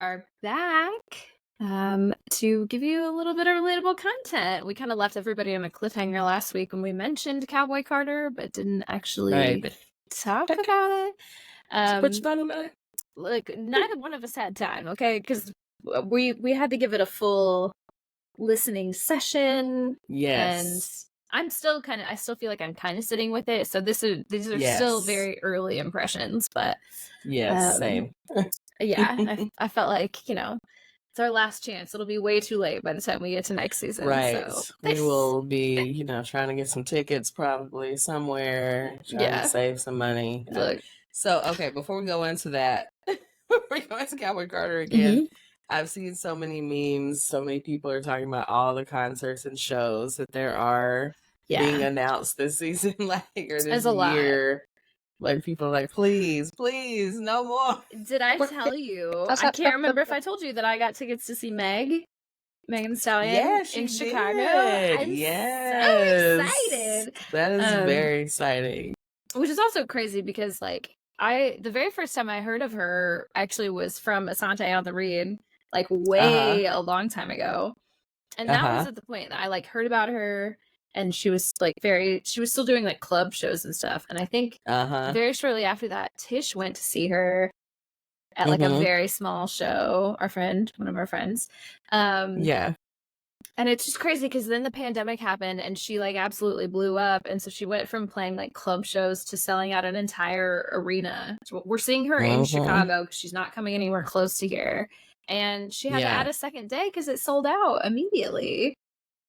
are back to give you a little bit of relatable content. We kind of left everybody on a cliffhanger last week when we mentioned Cowboy Carter, but didn't actually talk about it. Like, neither one of us had time, okay? Because we had to give it a full listening session. Yes. And I still feel like I'm kind of sitting with it. So these are still very early impressions, but yes, same. Yeah, I felt like, it's our last chance. It'll be way too late by the time we get to next season. Right. So We will be, trying to get some tickets probably somewhere, trying to save some money. Look. So, okay, before we go into that, we're going to Cowboy Carter again. I've seen so many memes. So many people are talking about all the concerts and shows that there are being announced this season, or this year. Like, people are like, please, no more. Did I tell you? I can't remember if I told you that I got tickets to see Megan Thee Stallion in Chicago. I'm so excited. That is very exciting. Which is also crazy because, like, the very first time I heard of her actually was from Asante on the Reed, like way a long time ago. And that was at the point that I like heard about her, and she was like she was still doing like club shows and stuff. And I think very shortly after that, Tish went to see her at like a very small show, one of our friends. And it's just crazy because then the pandemic happened and she like absolutely blew up. And so she went from playing like club shows to selling out an entire arena. We're seeing her in Chicago because she's not coming anywhere close to here. And she had to add a second day because it sold out immediately.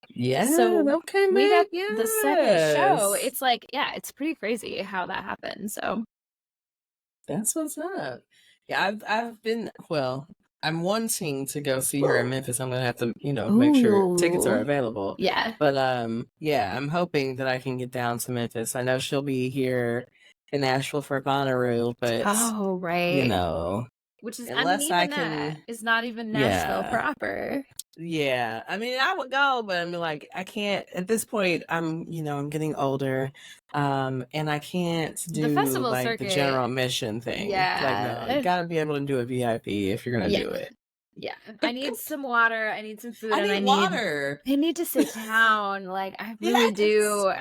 Yeah. So we got the second show. It's like, it's pretty crazy how that happened. So that's what's up. Yeah, I've been, I'm wanting to go see her in Memphis. I'm going to have to, make sure tickets are available. Yeah. But, I'm hoping that I can get down to Memphis. I know she'll be here in Nashville for Bonnaroo, but, which is, unless I can, that is not even Nashville proper. Yeah. I mean, I would go, but I'm like, I can't, at this point, I'm getting older, and I can't do the festival like circuit, the general admission thing. Yeah. Like, no, you gotta be able to do a VIP if you're gonna do it. Yeah. I need some water. I need some food. I need water. I need to sit down. Like, I really do.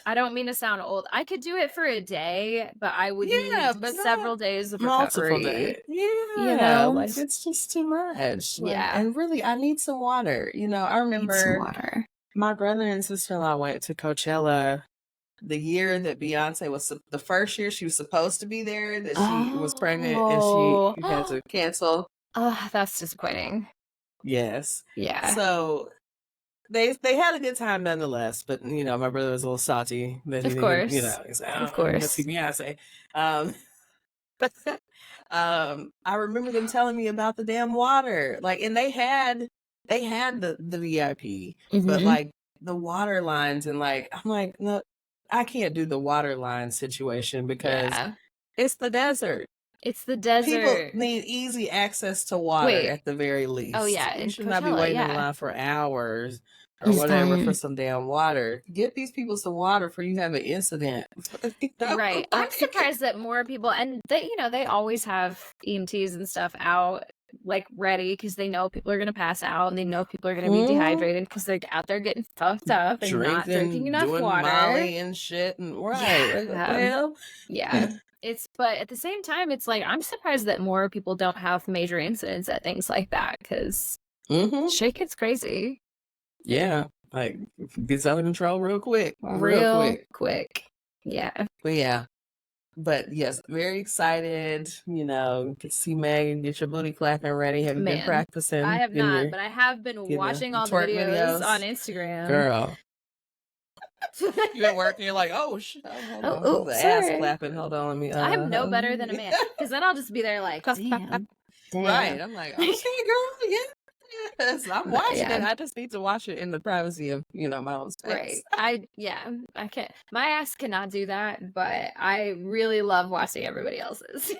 I don't mean to sound old. I could do it for a day, but I would need several days of recovery. Days. Yeah. Like, it's just too much. Like, and really, I need some water. I remember my brother and sister-in-law went to Coachella the year that Beyonce was, the first year she was supposed to be there, that she was pregnant and she had to cancel. Oh, that's disappointing. Yes. Yeah. So they had a good time nonetheless, but my brother was a little salty that he didn't, he's like, of course, see Beyonce. But I remember them telling me about the damn water, like, and they had the VIP, but like the water lines, and like I'm like, no, I can't do the water line situation because it's the desert. It's the desert. People need easy access to water at the very least. Oh, yeah. You should not be waiting in line for hours or whatever for some damn water. Get these people some water before you have an incident. Right. I'm surprised that more people, and they always have EMTs and stuff out, like, ready, because they know people are going to pass out and they know people are going to be dehydrated because they're out there getting fucked up and not drinking enough water. Molly and shit. Yeah. But at the same time, it's like, I'm surprised that more people don't have major incidents at things like that, because shit gets crazy. Yeah. Like, gets out of control real quick. Real quick. Yeah. But yeah. But yes, very excited, to see Megan, get your booty clapping ready. Have you been practicing? I have not, but I have been watching all the videos on Instagram. Girl. You at work and you're like, oh shit, hold on, ass clapping. Hold on, let me. I'm no better than a man, because then I'll just be there like, damn. Right? I'm like, okay, girl, yes, I'm watching it. I just need to watch it in the privacy of my own space. Right? I can't. My ass cannot do that, but I really love watching everybody else's.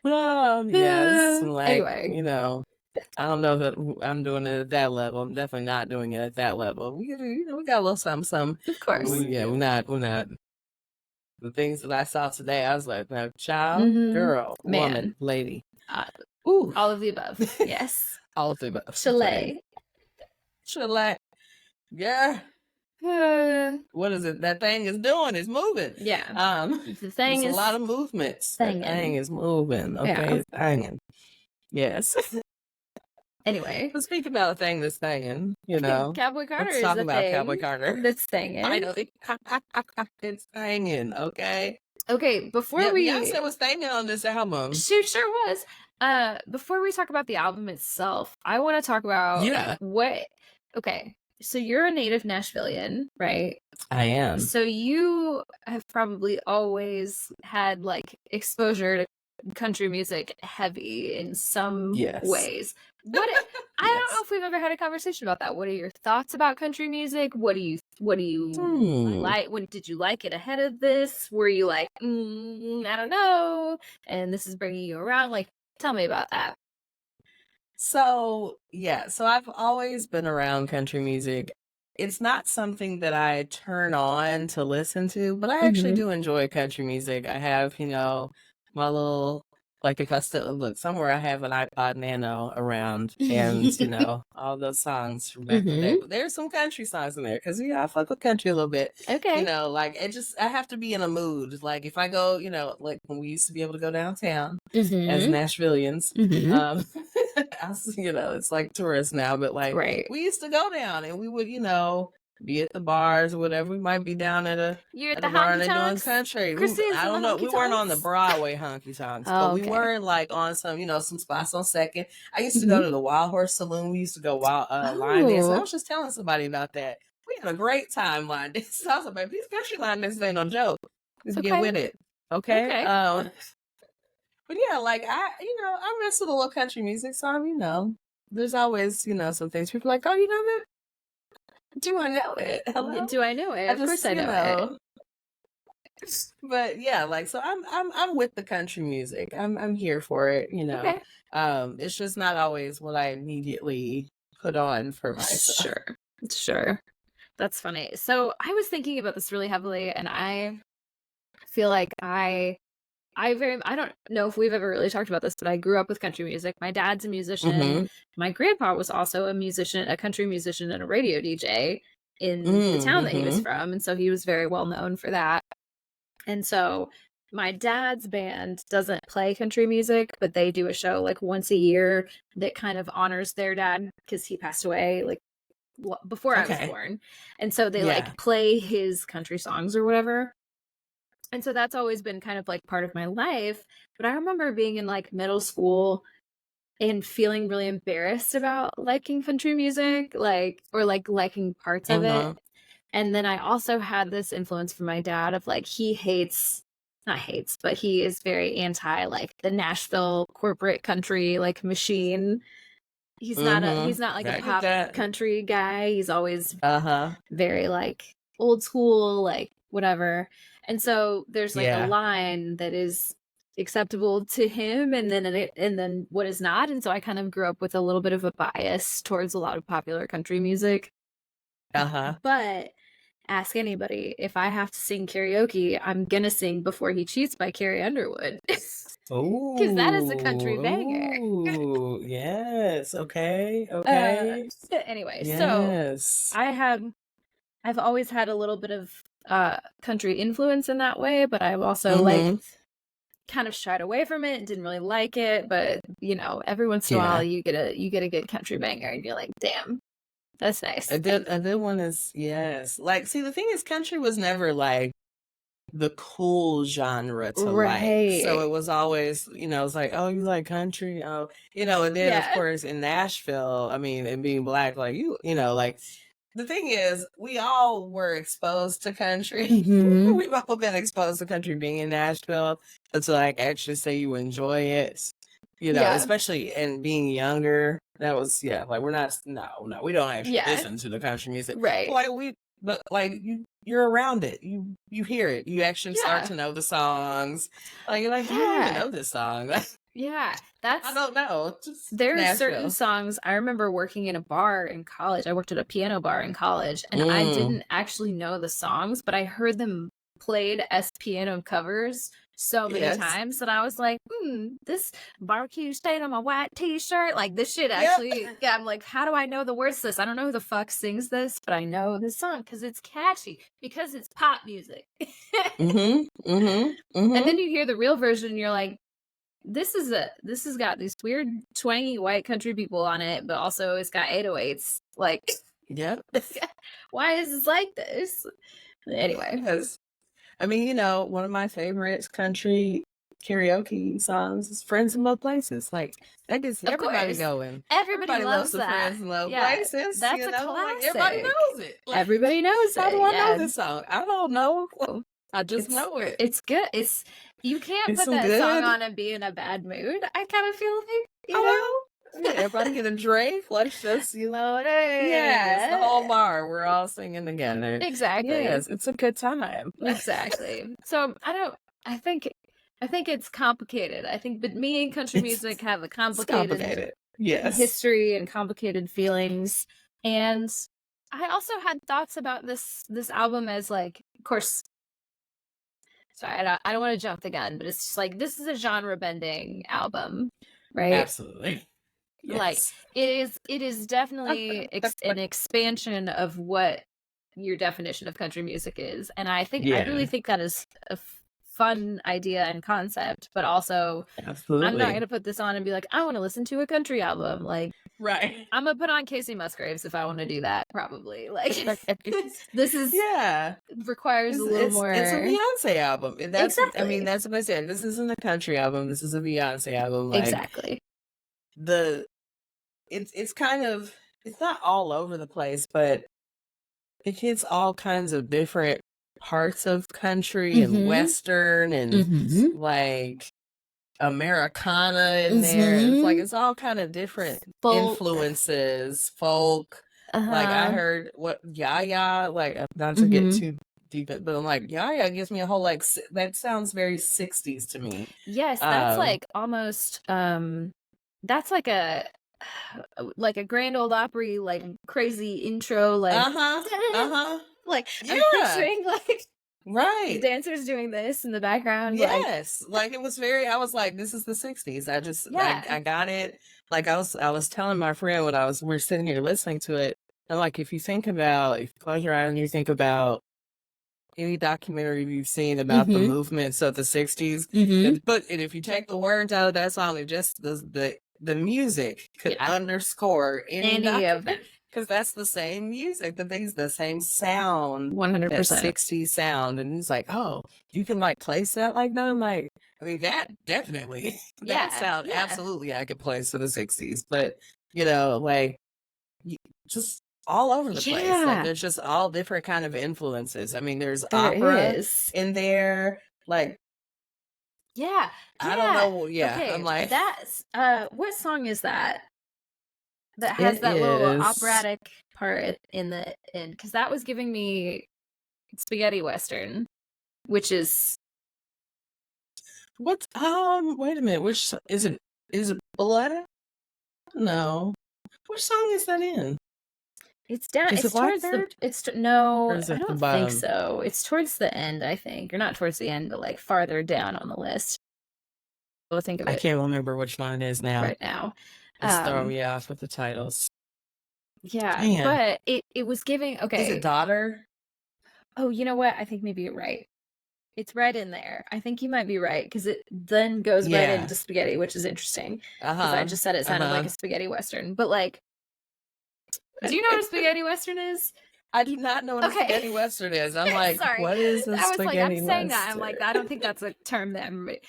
Yes. Like, anyway. I don't know that I'm doing it at that level. I'm definitely not doing it at that level. We got a little something. Of course. We're not. The things that I saw today, I was like, now, child, girl, woman, lady. Ooh. All of the above. Yes. All of the above. Chalet. Yeah. What is it? That thing is doing? It's moving. Yeah. The thing is a lot of movements. The thing is moving. Okay. Yeah. It's hanging. Yes. Anyway, let's speak about a thing that's thangin', you know. Cowboy Carter let's talk about Cowboy Carter. That's thangin'. I know. It's thangin', okay? Okay, before Beyonce was thangin' on this album. She sure was. Before we talk about the album itself, I want to talk about okay, so you're a native Nashvilleian, right? I am. So you have probably always had like exposure to country music heavy in some ways. I don't know if we've ever had a conversation about that. What are your thoughts about country music? What do you like? When did you like it ahead of this? Were you like, I don't know, and this is bringing you around? Like, tell me about that. So I've always been around country music. It's not something that I turn on to listen to, but I actually do enjoy country music. I have, my little, like, if I still look somewhere, I have an iPod Nano around, and all those songs from back in the day. But there's some country songs in there because I fuck with country a little bit. Okay, like I have to be in a mood. Like if I go, like when we used to be able to go downtown as Nashvilleians, it's like tourists now, but like we used to go down and we would, be at the bars or whatever. We might be down at a bar and they're doing country. I don't know. We weren't on the Broadway honky tonks, but we were like on some, some spots on Second. I used to go to the Wild Horse Saloon. We used to go line dance. I was just telling somebody about that. We had a great time line dance. I was like, these country line dances ain't no joke. Just get with it. Okay. But yeah, like I mess with a little country music, so there's always, some things people are like, oh, you know that. Do I know it? Hello? Do I know it? Of course I know it. But yeah, like so I'm with the country music. I'm here for it, Okay. It's just not always what I immediately put on for myself. Sure. That's funny. So I was thinking about this really heavily, and I feel like I don't know if we've ever really talked about this, but I grew up with country music. My dad's a musician. My grandpa was also a musician, a country musician and a radio DJ in the town that he was from. And so he was very well known for that. And so my dad's band doesn't play country music, but they do a show like once a year that kind of honors their dad because he passed away like before I was born. And so they like play his country songs or whatever. And so that's always been kind of like part of my life. But I remember being in like middle school and feeling really embarrassed about liking country music, or liking parts of it. And then I also had this influence from my dad of like, not hates, but he is very anti like the Nashville corporate country like machine. He's not like a pop country guy. He's always very like old school, like whatever. And so there's like a line that is acceptable to him and then what is not. And so I kind of grew up with a little bit of a bias towards a lot of popular country music. But ask anybody, if I have to sing karaoke, I'm gonna sing Before He Cheats by Carrie Underwood. Because that is a country banger. Oh, yes. Okay. Anyway, so I've always had a little bit of country influence in that way, but I've also like kind of shied away from it and didn't really like it. But every once in a while you get a good country banger and you're like, damn, that's nice. A good one is like, see, the thing is, country was never like the cool genre to like, so it was always it's like, oh, you like country, oh, and then of course in Nashville, I mean, and being Black, like like. The thing is, we all were exposed to country. We've all been exposed to country being in Nashville. But to like actually say you enjoy it, especially in being younger, that was like we're not we don't actually listen to the country music. Right. Like you're around it. You hear it. You actually start to know the songs. Like you're like, I don't even know this song. Yeah, I don't know. There are certain songs. I remember working in a bar in college. I worked at a piano bar in college, and I didn't actually know the songs, but I heard them played as piano covers so many times that I was like, this barbecue stain on my white t-shirt, like this shit actually, I'm like, how do I know the words to this? I don't know who the fuck sings this, but I know this song because it's catchy, because it's pop music. And then you hear the real version and you're like, this has got these weird twangy white country people on it, but also it's got 808s. Like, why is this like this? Anyway. I mean, you know, one of my favorite country karaoke songs is Friends in Low Places. Like, that gets everybody going. Everybody loves that. Friends in Low Places. That's you a know? classic. Like, everybody knows it. Like, everybody knows it. How do I know this song? I don't know. I just know it. It's good. You can't put that song on and be in a bad mood. I kind of feel like, you know? Everybody get a drink. Let's just, you know, it's the whole bar. We're all singing together. Exactly. Yes, it's a good time. Exactly. So I think it's complicated. I think, but me and country music have a complicated history and complicated feelings. And I also had thoughts about this album as like, of course, sorry, I don't want to jump the gun, but it's just like, this is a genre bending album, right? Absolutely. Yes. Like it is definitely an expansion of what your definition of country music is. And I really think that is a fun idea and concept, but also absolutely, I'm not going to put this on and be like, I want to listen to a country album. Like, right. I'm going to put on Casey Musgraves if I want to do that, probably. Like, this is, requires a little more. It's a Beyonce album. And that's, exactly. I mean, that's what I said. This isn't a country album. This is a Beyonce album. Like, exactly. It's kind of, it's not all over the place, but it hits all kinds of different parts of country and Western and like Americana in there. It's like, it's all kind of different influences, folk. Like I heard what Yaya, like not to get too deep, but I'm like, Yaya gives me a whole, like, that sounds very 60s to me. Yes, that's like almost, that's like a Grand Ole Opry, like crazy intro, like like I'm picturing like right dancers doing this in the background. Yes, like it was very. I was like, this is the 60s. I just I got it. Like I was telling my friend when we're sitting here listening to it. And like if you close your eyes and you think about any documentary you've seen about the movements of the 60s, but if you take the words out of that song, it just the music could underscore any of them, because that's the same music, the same sound, 100%, that 60s sound, and it's like, oh, you can like place that like that. I'm like, I mean, that definitely that sound absolutely I could place to the 60s, but you know, like just all over the place. Like there's just all different kind of influences. I mean, there's opera in there, like. I don't know. Okay, I'm like, that's what song is that has that little operatic part in the end? Because that was giving me spaghetti western, which is wait a minute, which is it Balletta? No, which song is that in? It's down. It's towards the. I don't think so. It's towards the end, I think, or not towards the end, but like farther down on the list. We'll think of it. I can't remember which one it is now. Right now, it's throwing me off with the titles. Yeah, man. But it was giving. Okay, is it Daughter? Oh, you know what? I think maybe you're right. It's right in there. I think you might be right, because it then goes right into spaghetti, which is interesting. Because I just said it sounded like a spaghetti western, but like, do you know what a spaghetti western is? I do not know what a spaghetti western is. I'm like, sorry. What is a spaghetti western? I'm saying that. I'm like, I don't think that's a term that everybody.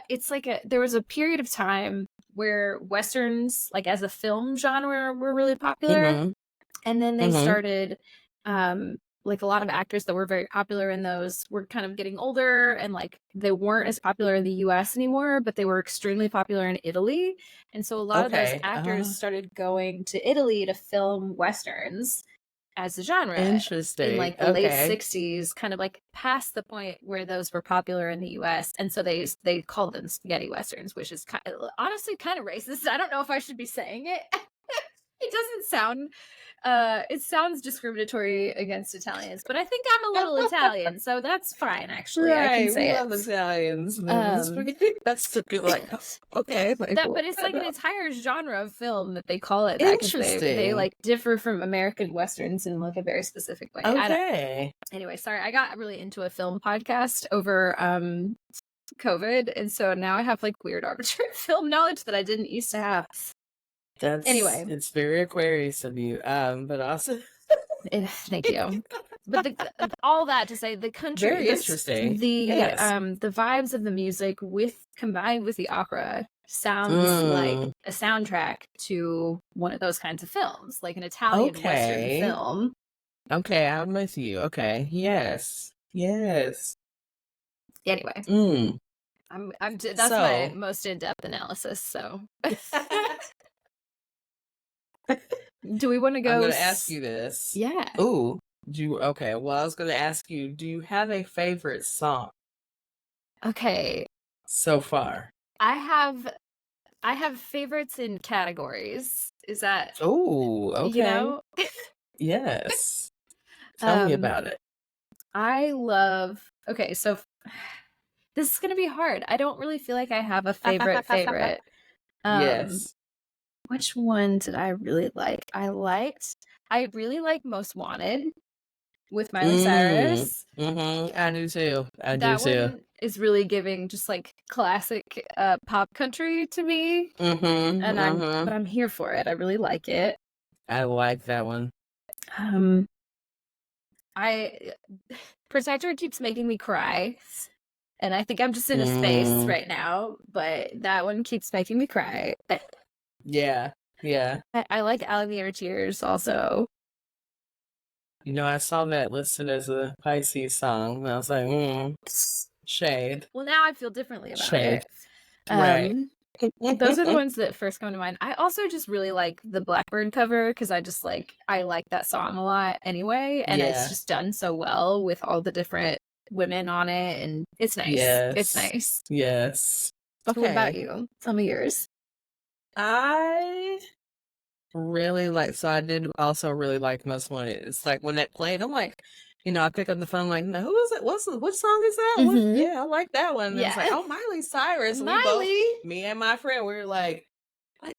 It's like there was a period of time where westerns, like as a film genre, were really popular, and then they started, like a lot of actors that were very popular in those were kind of getting older, and like they weren't as popular in the U.S. anymore, but they were extremely popular in Italy, and so a lot of those actors started going to Italy to film westerns as a genre. Interesting. In like the late 60s, kind of like past the point where those were popular in the US. And so they called them spaghetti westerns, which is honestly kind of racist. I don't know if I should be saying it. It doesn't sound it sounds discriminatory against Italians, but I think I'm a little Italian, so that's fine actually. Right, I can say we love Italians. That's like okay, like, but it's like an entire genre of film that they call it that, 'cause interesting. they like differ from American Westerns in like a very specific way. Okay. Anyway, sorry, I got really into a film podcast over COVID, and so now I have like weird arbitrary film knowledge that I didn't used to have. Anyway, it's very Aquarius of you, but also thank you. But all that to say, the country, very interesting. The vibes of the music combined with the opera sounds like a soundtrack to one of those kinds of films, like an Italian Western film. Okay, I'm with you. Okay, yes. Anyway, that's my most in-depth analysis. So. Do we want to go? I'm going to ask you this. Yeah. Ooh. Okay. Well, I was going to ask you, do you have a favorite song? Okay. So far. I have favorites in categories. Is that? Oh, okay. You know? Yes. Tell me about it. I love. Okay, so this is going to be hard. I don't really feel like I have a favorite. Yes. Which one did I really like? I really like Most Wanted with Miley Cyrus. I do too. That one is really giving just like classic pop country to me. But I'm here for it. I really like it. I like that one. Protector keeps making me cry. And I think I'm just in a space right now, but that one keeps making me cry. Yeah. I like Alligator Tears also. You know, I saw that listed as a Pisces song, and I was like, shade. Well, now I feel differently about it. Right. Those are the ones that first come to mind. I also just really like the Blackbird cover because I like that song a lot anyway, and it's just done so well with all the different women on it, and it's nice. Yes. It's nice. Yes. Okay. What about you? Tell me yours. I really like, so I did also really like Most Wanted. It's like when that played, I'm like, I pick up the phone, like, no, who is it? What song is that? Yeah, I like that one. And it's like, oh, Miley Cyrus. Me and my friend, we were like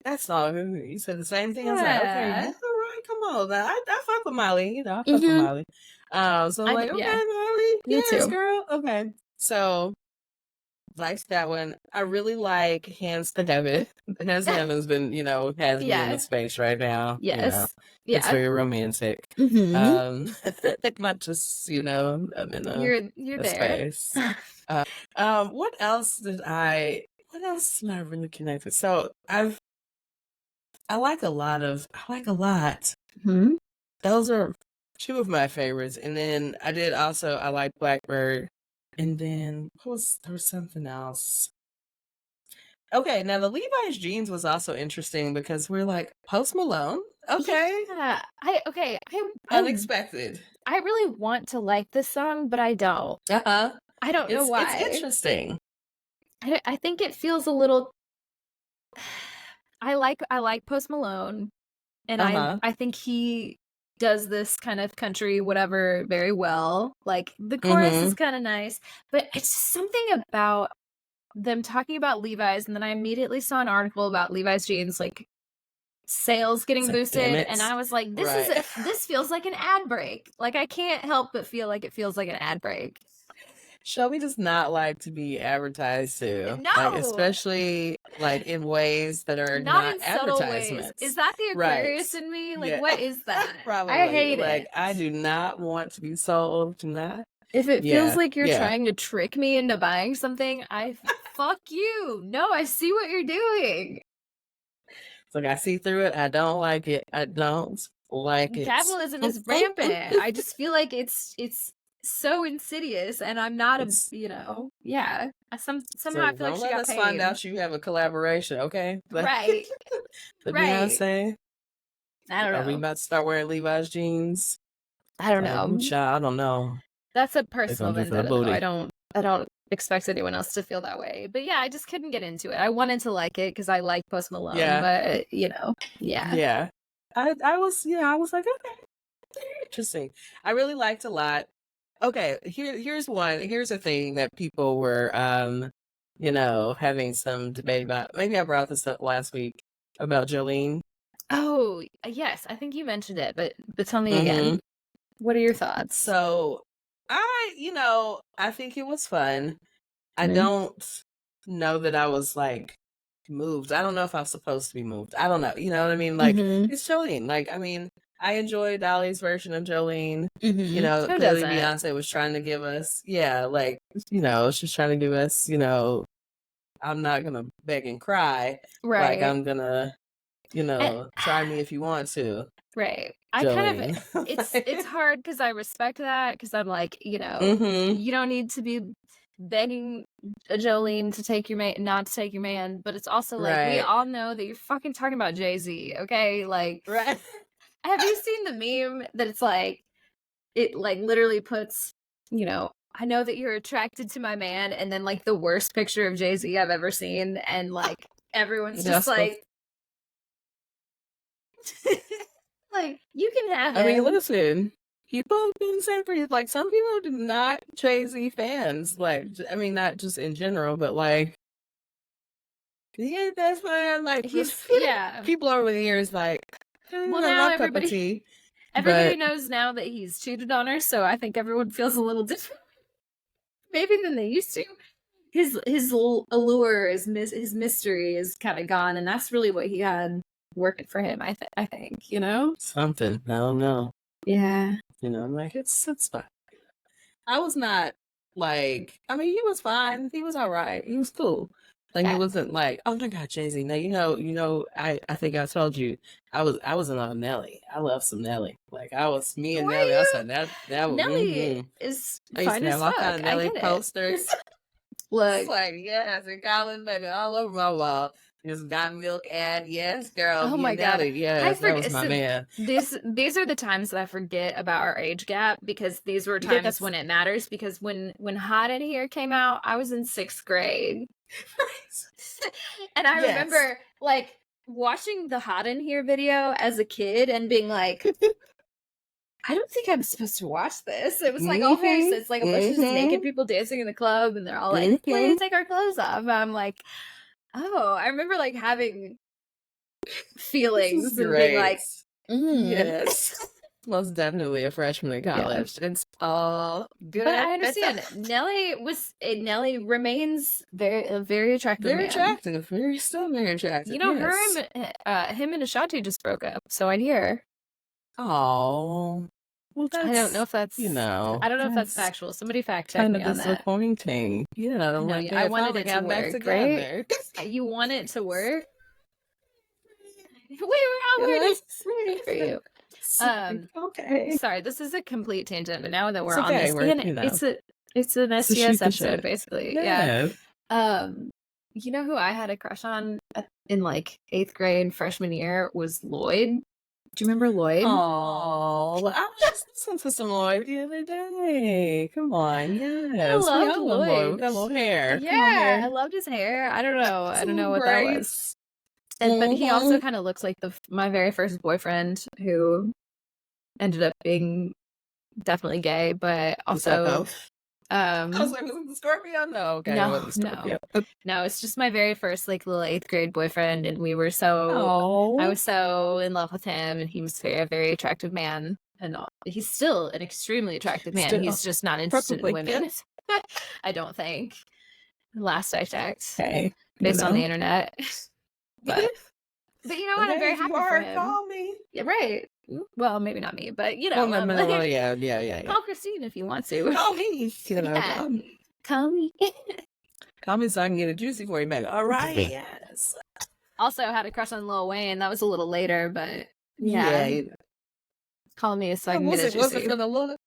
that song. You said the same thing. I was like, okay, all right, come on. I fuck with Miley, I fuck with Miley. So I'm like, okay, Miley. Yes, girl. Okay. So likes that one. I really like Hands to Heaven. Hands to Heaven's been, has me in the space right now. Yes. It's very romantic. Not just, I'm in you're a there. space. What else did I really connect with? So I like a lot. Those are two of my favorites. And then I like Blackbird. And then there was something else. Okay, now the Levi's jeans was also interesting because we're like Post Malone. Okay. Yeah. Unexpected. I really want to like this song, but I don't. I don't know why. It's interesting. I think it feels a little. I like Post Malone, and I think he does this kind of country whatever very well. Like the chorus is kind of nice, but it's something about them talking about Levi's, and then I immediately saw an article about Levi's jeans like sales getting boosted, and I was like, this feels like an ad break. Like I can't help but feel like it feels like an ad break. Shelby does not like to be advertised to. No. Like, especially like in ways that are not advertisements. Is that the Aquarius in me? Like, what is that? Probably. I hate it. I do not want to be sold to that. If it feels like you're trying to trick me into buying something, fuck you. No, I see what you're doing. It's like I see through it. I don't like it. I don't like it. Capitalism is rampant. I just feel like it's so insidious, and I'm not somehow I feel like she got paid. Let's find out you have a collaboration, okay? Right. Beyonce. I don't know. Are we about to start wearing Levi's jeans? I don't know. I don't know. That's a personal vendetta. I don't expect anyone else to feel that way. But yeah, I just couldn't get into it. I wanted to like it because I like Post Malone, but I was, I was like, okay, interesting. I really liked a lot. Okay, here's one. Here's a thing that people were, having some debate about. Maybe I brought this up last week about Jolene. Oh, yes, I think you mentioned it, but tell me again. What are your thoughts? So, I think it was fun. I don't know that I was like moved. I don't know if I was supposed to be moved. I don't know. You know what I mean? Like, it's Jolene. Like, I mean, I enjoyed Dolly's version of Jolene. Who Clearly doesn't? Beyonce was trying to give us, like, she's trying to give us, I'm not going to beg and cry. Right. Like, I'm going to, try me if you want to. Right. Jolene. I kind of, it's hard because I respect that because I'm like, you don't need to be begging Jolene to take your man, not to take your man, but it's also like, we all know that you're fucking talking about Jay-Z, okay? Like, right. Have you seen the meme that it's like, it like literally puts, I know that you're attracted to my man, and then like the worst picture of Jay-Z I've ever seen, and like everyone's just like, like, you can have him. I mean, listen, people do the same for you. Like, some people do not Jay-Z fans. Like, I mean, not just in general, but like, yeah, that's why I like. People over the years like, well, now everybody knows now that he's cheated on her, so I think everyone feels a little different, maybe than they used to. His allure, his mystery is kind of gone, and that's really what he had working for him. I think, something. I don't know. Yeah, I'm like, it's fine. I was not like, I mean, he was fine. He was all right. He was cool. Like, it wasn't like, oh my God, Jay-Z. Now, I think I told you, I was in on Nelly. I love some Nelly. Like, me and Nelly. I was like, that Nelly is fine as fuck. I used to have all kind of Nelly posters. Look, it's like, yes, and Colin, baby, all over my wall. Just got milk ad, yes, girl. Oh my God, yes, that was my man. These are the times that I forget about our age gap, because these were times when it matters. Because when Hot in Here came out, I was in 6th grade, and I remember like watching the Hot in Here video as a kid and being like, I don't think I'm supposed to watch this. It was like all very, it's like a bunch of naked people dancing in the club, and they're all like, please take our clothes off. And I'm like, oh, I remember like having feelings and being like, yes. Most definitely a freshman in college. Yeah. It's all good. But I understand. Nelly remains a very attractive man. Still very attractive. Him and Ashanti just broke up, so I'd hear. Oh. Well, I don't know if that's, I don't know if that's factual. Somebody fact check me on that. Kind of disappointing. Yeah, I wanted it to work, right? You want it to work? We were all rooting for you. Okay. Sorry, this is a complete tangent, but now that we're on this, it's an STS episode, basically. Yeah. You know who I had a crush on in like 8th grade, freshman year was Lloyd. Do you remember Lloyd? Oh, I was just listening to some Lloyd the other day. Come on, yes. I loved Lloyd. With that little hair. Yeah, I loved his hair. I don't know what that was. But he also kind of looks like my very first boyfriend, who ended up being definitely gay, but also I was like, was it the Scorpio? No, okay. No, it's just my very first like little 8th grade boyfriend, and I was so in love with him, and he was a very attractive man, and he's still an extremely attractive man. He's just not interested in women. I don't think. Last I checked, based on the internet. But you know what? I'm very happy for him. Call me. Yeah, right. Well, maybe not me, but yeah. Call Christine if you want to. Call me. Call me. Call me so I can get a juicy for you, man. All right. Yes. Also had a crush on Lil Wayne. That was a little later, but yeah. Call me so I can get a juicy. Was it for the look?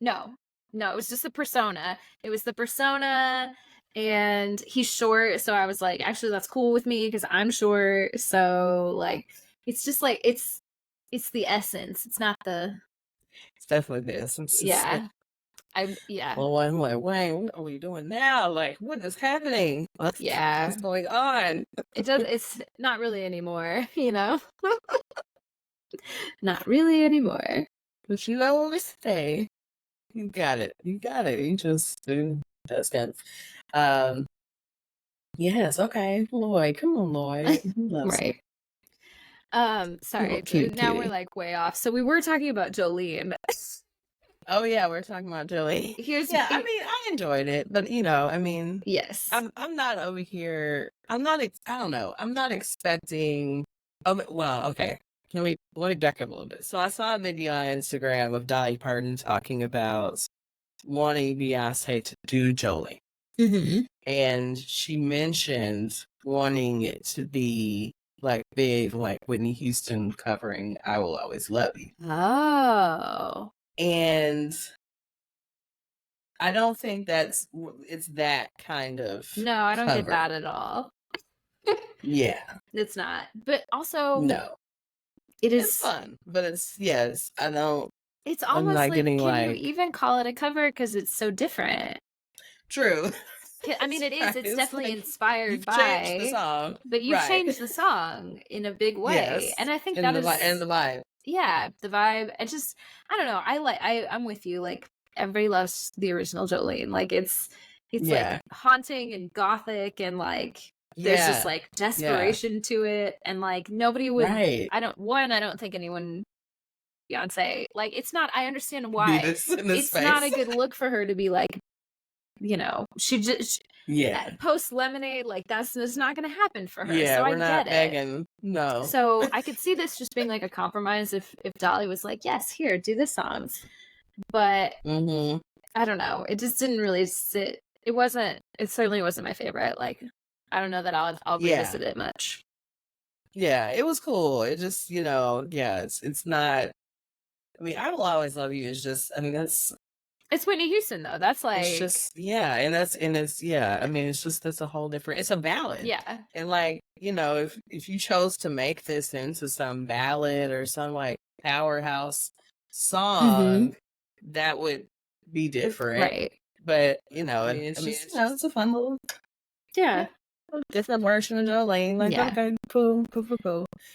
No, it was just the persona. It was the persona. And he's short, so I was like, actually, that's cool with me because I'm short. So like, it's just like it's the essence. It's not the. It's definitely the essence. Yeah. Well, I'm like, Wayne, what are we doing now? Like, what is happening? What's going on? It's not really anymore, Not really anymore. But you know what we say. You got it. You just do that's good. Yes, okay. Lloyd. Come on, Lloyd. Right. Sorry. Now we're like way off. So we were talking about Jolene. Oh yeah, we're talking about Jolene. I mean, I enjoyed it, but I mean, yes, I'm not over here. I don't know. I'm not expecting. Well, okay. Let me back up a little bit. So I saw a video on Instagram of Dolly Parton talking about wanting Beyonce to do Jolene, and she mentioned wanting it to be like big, like Whitney Houston covering "I Will Always Love You." Oh. And I don't think it's that kind of No, I don't cover. get that at all. Yeah. It's not. But also no. It's fun, but I don't. It's almost like, can you even call it a cover because it's so different? True. I mean, it is. It's definitely like inspired by. Changed the song, but you've changed the song in a big way, yes. And I think and the vibe. Yeah, the vibe. It just, I don't know. I'm with you. Like everybody loves the original Jolene. Like it's like haunting and gothic and like there's just like desperation to it and like nobody would. Right. I don't think anyone. Beyonce, like it's not. I understand why it's space. Not a good look for her to be like, she just post Lemonade, like that's not going to happen for her. Yeah, so we're I not get begging. it. No. So I could see this just being like a compromise if Dolly was like, yes, here, do the songs. But I don't know. It just didn't really sit. It certainly wasn't my favorite. Like I don't know that I'll revisit it much. Yeah, it was cool. It just it's not. I mean, I Will Always Love You is just. I mean, it's Whitney Houston though. That's like it's just and it's I mean, it's just that's a whole different. It's a ballad. Yeah, and like if you chose to make this into some ballad or some like powerhouse song, that would be different, right? But I mean, it's just it's a fun little different version of Jolene. Like okay, cool.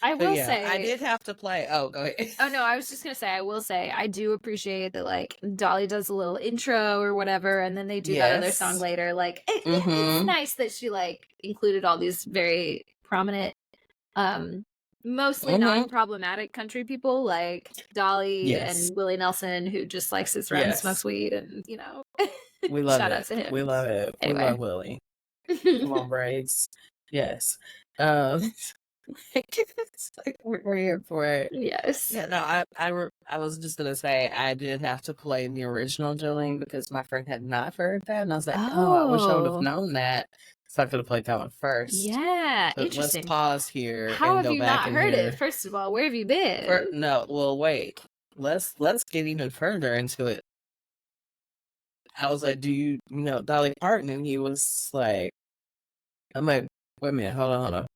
I will say I did have to play. Oh, go ahead. Oh no, I was just gonna say I will say I do appreciate that like Dolly does a little intro or whatever, and then they do that other song later. Like it's nice that she like included all these very prominent, mostly non-problematic country people like Dolly and Willie Nelson, who just like sits around and smokes weed, and we love shout it. out to him. We love it. Anyway. We love Willie. Come on, braids. Yes. We're here for it. Yes. Yeah, no, I was just gonna say I did have to play the original Jolene because my friend had not heard that, and I was like, I wish I would have known that. So I could have played that one first. Yeah, but interesting. Let's pause here. How and have go you back not heard it? First of all, where have you been? No, well, wait. Let's get even further into it. I was like, do you know Dolly Parton? And he was like, I'm like, wait a minute, hold on.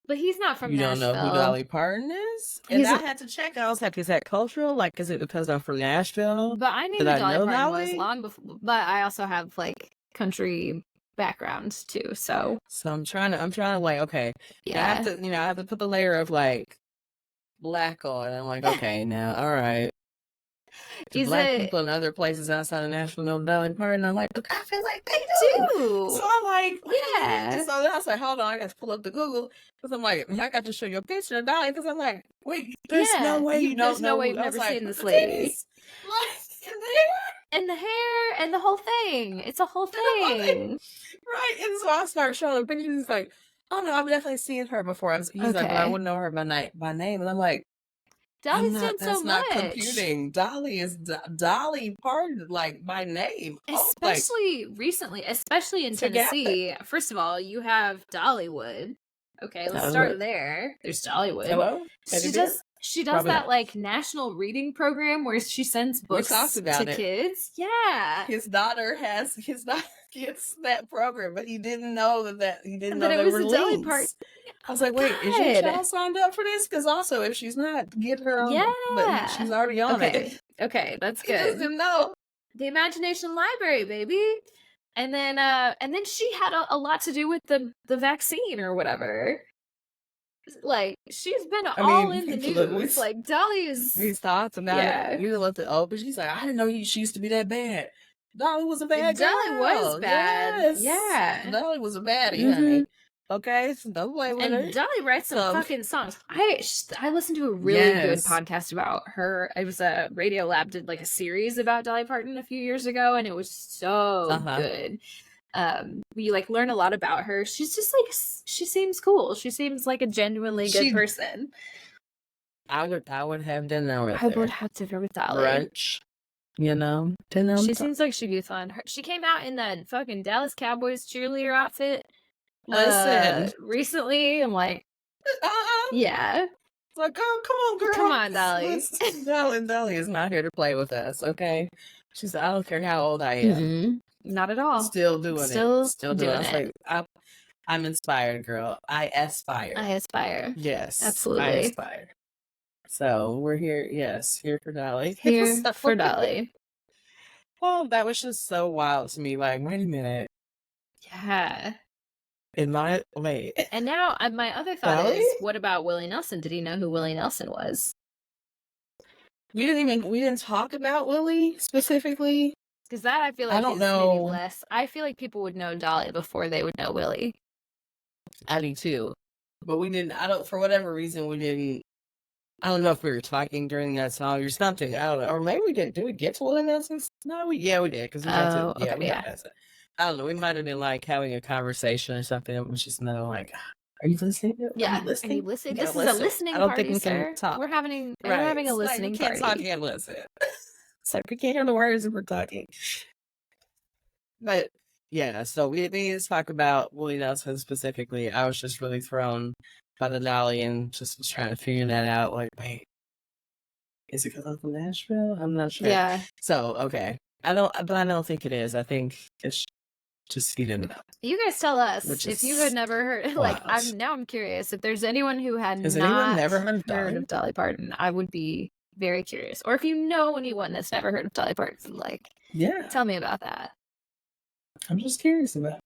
But he's not from Nashville. You don't know who Dolly Parton is? And I had to check. I was like, is that cultural? Like, is it because I'm from Nashville? But I knew who Dolly Parton was long before. But I also have like country background too. So I'm trying to like, okay. Yeah. I have to put the layer of like black on. I'm like, okay, now, all right. Black people in other places outside of Nashville know Dolly Parton. I'm like, I feel like they do. So I'm like, yeah. So I was like, hold on, I got to pull up the Google because I'm like, I got to show you a picture of Dolly because I'm like, wait, there's no way you don't know. There's no way you've never seen this lady. And the hair and the whole thing. It's a whole thing. Right. And so I start showing pictures. He's like, oh no, I've definitely seen her before. He's like, but I wouldn't know her by name. And I'm like, Dolly's done so much. That's not computing. Dolly is Dolly Parton, like by name. Especially recently, especially in Tennessee. First of all, you have Dollywood. Okay, let's start there. There's Dollywood. Hello? She does that like national reading program where she sends books to kids. Yeah. His daughter gets that program, but he didn't know that he didn't know there were Dolly Parton. I was like, wait, is your child signed up for this? Because also, if she's not, get her on. Yeah. But she's already on it. Okay, that's good. He doesn't know. The Imagination Library, baby. And then she had a lot to do with the vaccine or whatever. like she's been all in the news. Like Dolly is these thoughts about it. You looked at but she's like, I didn't know she used to be that bad. Dolly was a bad girl. Dolly was bad. Yes. Yeah. Dolly was a baddie, honey. Okay, so don't play with her. Dolly writes some fucking songs. I listened to a really good podcast about her. It was a Radio Lab did like a series about Dolly Parton a few years ago, and it was so good. You like learn a lot about her. She's just like she seems cool. She seems like a genuinely good person. I would have dinner with her. I would have dinner with Dolly. Brunch. You know, she seems like she'd be fun. She came out in that fucking Dallas Cowboys cheerleader outfit. Listen, recently, I'm like, yeah. It's like, oh, come on, girl. Come on, Dolly. Dolly is not here to play with us, okay? She's, I don't care how old I am. Mm-hmm. Not at all. Still doing it. Still doing it. Like, I'm inspired, girl. I aspire. Yes. Absolutely. I aspire. So we're here, here for Dolly. Here for Dolly. Well, that was just so wild to me. Like, wait a minute. Yeah. In my wait. And now my other thought is, what about Willie Nelson? Did he know who Willie Nelson was? We didn't talk about Willie specifically. Because that I feel like I don't know. Maybe less. I feel like people would know Dolly before they would know Willie. I do too. But we didn't. For whatever reason, we didn't. I don't know if we were talking during that song or something. I don't know. Or maybe we did. Did we get to Willie Nelson? No, we did. Because we got to. Yeah, we got to. I don't know. We might have been like having a conversation or something. It was just like, are you listening? Yeah. Are you listening? This is a listening party, I don't think we can talk. We're having a listening party. We can't talk and listen. So we can't hear the words if we're talking. But yeah, so we didn't talk about Willie Nelson specifically. I was just really thrown by the Dolly and just was trying to figure that out. Like, wait, is it because I'm from Nashville? I'm not sure. Yeah. So okay, I don't think it is. I think it's just he didn't know. You guys tell us if you had never heard. Like, I'm curious if there's anyone who had never heard of Dolly Parton. I would be very curious. Or if you know anyone that's never heard of Dolly Parton, like, tell me about that. I'm just curious about it.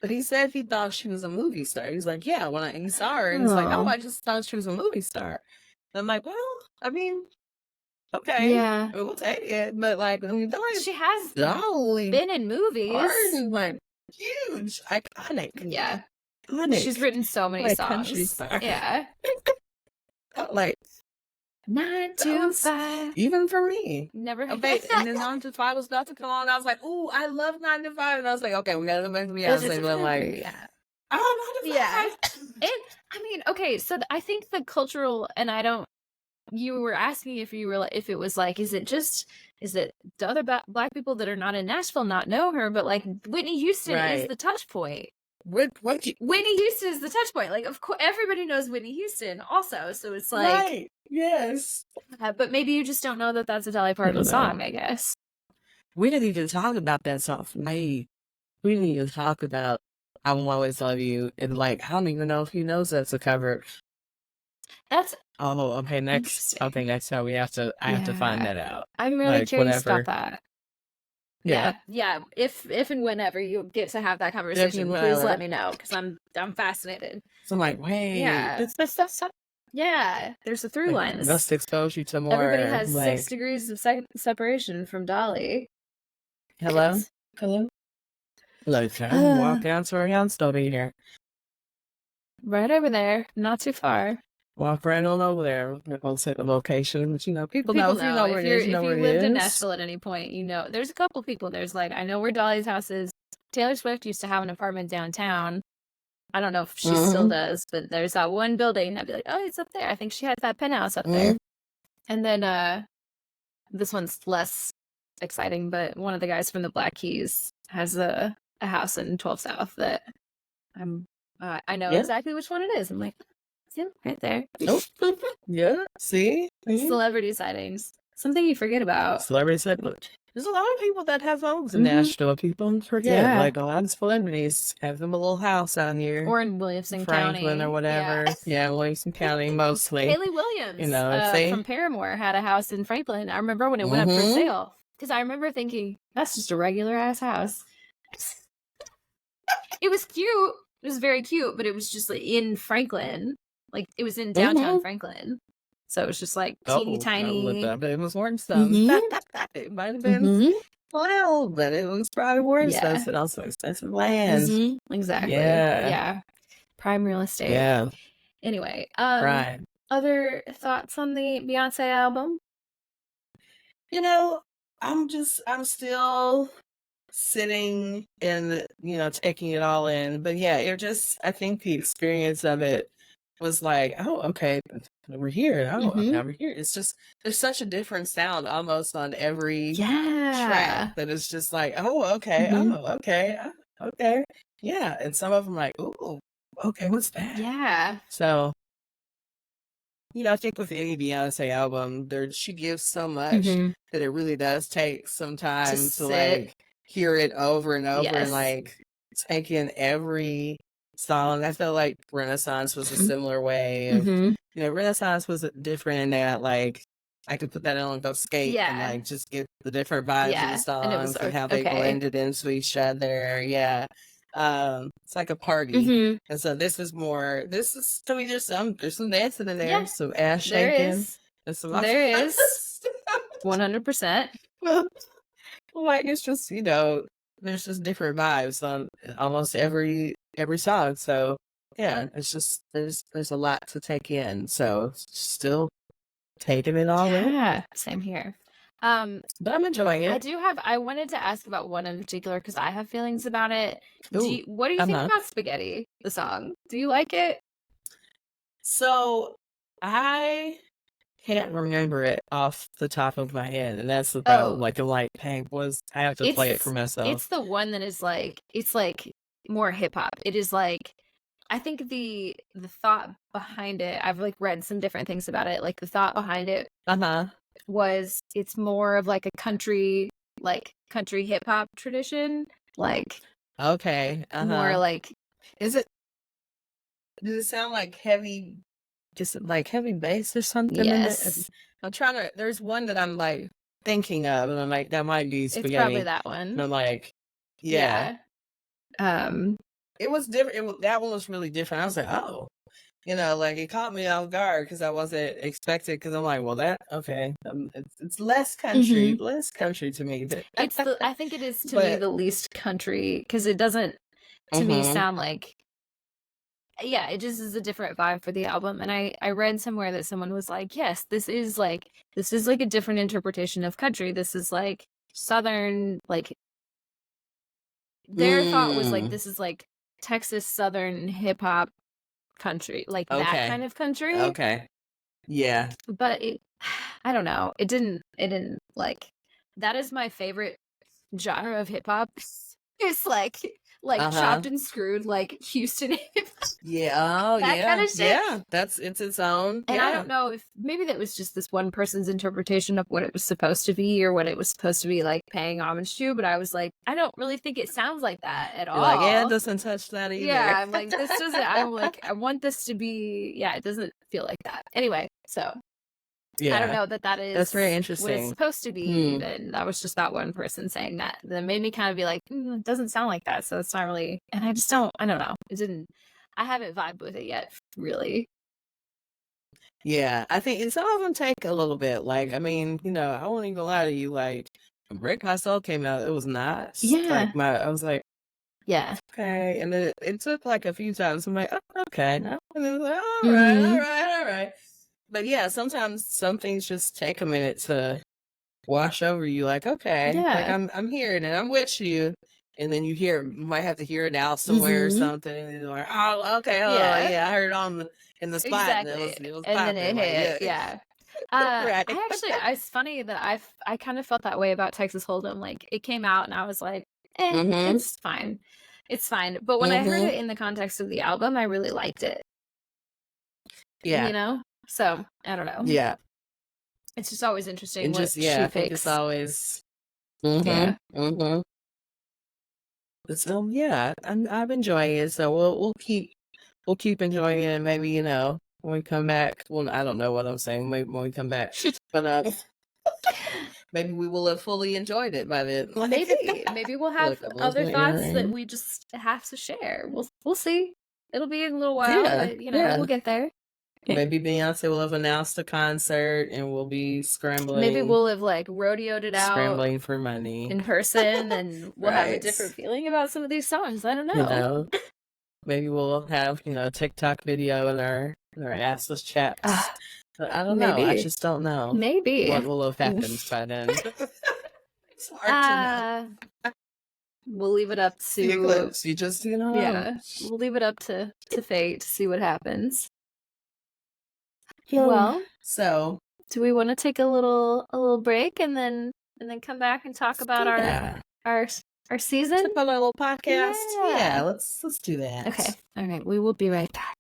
But he said he thought she was a movie star. He's like, yeah, when I saw her, he's like, oh, I just thought she was a movie star. And I'm like, well, I mean, okay, yeah, we'll take it. But like, I mean, she has been in movies. Parton, like, huge, iconic. Yeah, iconic. She's written so many songs. Country star. Yeah, like 9 to 5. Even for me. Never heard that. And then 9 to 5 was about to come on. I was like, ooh, I love 9 to 5. And I was like, okay, we gotta make me out. I'm like, yeah. Oh, 9 to 5. Yeah. And I mean, okay, so I think the cultural, and you were asking if it was like, is it the other black people that are not in Nashville not know her, but like Whitney Houston is the touch point. Whitney Houston is the touch point. Like, of course, everybody knows Whitney Houston also. So it's like, right. Yes. But maybe you just don't know that that's a Dolly Parton song, I guess. We didn't even talk about that song. We didn't even talk about I Will Always Love You. And like, I don't even know if he knows that's a cover. That's okay. Next time I have to find that out. I'm really curious about that. Yeah. If and whenever you get to have that conversation, please let me know because I'm fascinated. So I'm like, wait, this stuff. Yeah, there's a through line. It must expose you to more. Everybody has 6 degrees of separation from Dolly. Hello. Look, walk down to our house. Don't be here. Right over there, not too far. Walk right on over there. We're going to set the location. But, people know. If you know where it is, you know where it is. If you lived in Nashville at any point, you know. There's a couple people. There's like, I know where Dolly's house is. Taylor Swift used to have an apartment downtown. I don't know if she still does, but there's that one building. I'd be like, oh, it's up there. I think she has that penthouse up there. And then this one's less exciting, but one of the guys from the Black Keys has a house in 12 South that I know exactly which one it is. I'm like, yeah, right there. Nope. Yeah. See? Celebrity sightings. Something you forget about. Celebrity sightings. There's a lot of people that have homes in Nashville. People forget. Yeah. Like a lot of celebrities have them a little house out here. Or in Williamson County. Franklin or whatever. Yeah, Williamson County mostly. Haley Williams from Paramore had a house in Franklin. I remember when it went up for sale. Because I remember thinking, that's just a regular ass house. It was cute. It was very cute, but it was just like in Franklin. Like it was in downtown Franklin. So it was just like teeny tiny. It was more expensive. It might have been well, but it was probably more expensive and also expensive land. Exactly. Yeah. Yeah. Prime real estate. Yeah. Anyway, Prime. Other thoughts on the Beyonce album? You know, I'm still sitting and, you know, taking it all in. But yeah, I think the experience of it was like, oh, okay, we're here. Oh, now we're here. It's just, there's such a different sound almost on every track that it's just like, oh, okay, okay. Yeah. And some of them like, oh, okay, what's that? Yeah. So, you know, I think with any Beyonce album, she gives so much that it really does take some time to like hear it over and over and like take in every song. I feel like Renaissance was a similar way of, you know, Renaissance was different in that like I could put that on and go skate and like just get the different vibes of the songs and how they blended into each other. Yeah. It's like a party. And so this is so there's some dancing in there, some ass shaking. There is 100%. Well, like it's just, you know, there's just different vibes on almost every song. So yeah, it's just there's a lot to take in. So still taking it all in. Yeah, same here. But I'm enjoying it. I wanted to ask about one in particular because I have feelings about it. What do you think about Spaghetti, the song? Do you like it? So I can't remember it off the top of my head, and that's the problem. Like I'm like, hey, I have to play it for myself. It's the one that is like, it's like more hip hop. It is like, I think the thought behind it, I've like read some different things about it. Like the thought behind it was it's more of like a country hip hop tradition. Like more like, does it sound like heavy, just like heavy bass or something? Yes. I'm trying to, there's one that I'm like thinking of and I'm like, that might be Spaghetti. It's probably that one. And I'm like, yeah. It was different. That one was really different. I was like, oh, you know, like it caught me off guard because I wasn't expected. Because I'm like, well, it's less country, to me. I think it is to me the least country because it doesn't to me sound like. Yeah, it just is a different vibe for the album. And I read somewhere that someone was like, yes, this is like a different interpretation of country. This is like Southern, like their thought was like this is like Texas Southern hip hop country, like that kind of country. Okay. Yeah. But I don't know. It didn't like, that is my favorite genre of hip hop. It's like chopped and screwed, like Houston hip hop. Yeah. That kind of shit. Yeah. It's its own. And I don't know if maybe that was just this one person's interpretation of what it was supposed to be or what it was supposed to be like paying homage to. But I was like, I don't really think it sounds like that at all. Like, yeah, it doesn't touch that either. Yeah, I'm like, this doesn't. I'm like, I want this to be. Yeah, it doesn't feel like that. Anyway, so. Yeah, I don't know that is. That's very interesting. What it's supposed to be. And that was just that one person saying that. That made me kind of be like, it doesn't sound like that. So it's not really. And I don't know. It didn't. I haven't vibed with it yet, really. Yeah, I think some of them take a little bit. Like, I mean, you know, I won't even lie to you. Like, when Break My Soul came out, it was nice. Yeah. Like I was like, yeah, okay. And then it took like a few times. I'm like, oh, okay. And it was like, all right. But yeah, sometimes some things just take a minute to wash over you. Like, okay, like I'm hearing it, I'm with you, and then you might have to hear it out somewhere or something, and you're like, oh, okay, yeah, I heard it in the spot, exactly. and it was and then it hit, yeah. Right. It's funny that I kind of felt that way about Texas Hold'em. Like it came out, and I was like, it's fine. But when I heard it in the context of the album, I really liked it. Yeah, you know. So I don't know. Yeah, it's just always interesting. And just I think it's always. Yeah. So yeah, I'm enjoying it. So we'll keep enjoying it. Maybe, you know, when we come back. Well, I don't know what I'm saying. Maybe when we come back, but maybe we will have fully enjoyed it by then. Maybe we'll have other thoughts that we just have to share. We'll see. It'll be a little while, but we'll get there. Maybe Beyonce will have announced a concert and we'll be scrambling. Maybe we'll have like rodeoed it out. Scrambling for money. In person, and we'll have a different feeling about some of these songs. I don't know. Maybe we'll have, a TikTok video in our assless chats. I don't know. I just don't know. Maybe. What will have happened by then? It's hard to know. We'll leave it up to... The eclipse. You just, Yeah. We'll leave it up to fate to see what happens. Well, so do we want to take a little break and then come back and talk about our season? Talk about our little podcast. Yeah, let's do that. Okay. All right. We will be right back.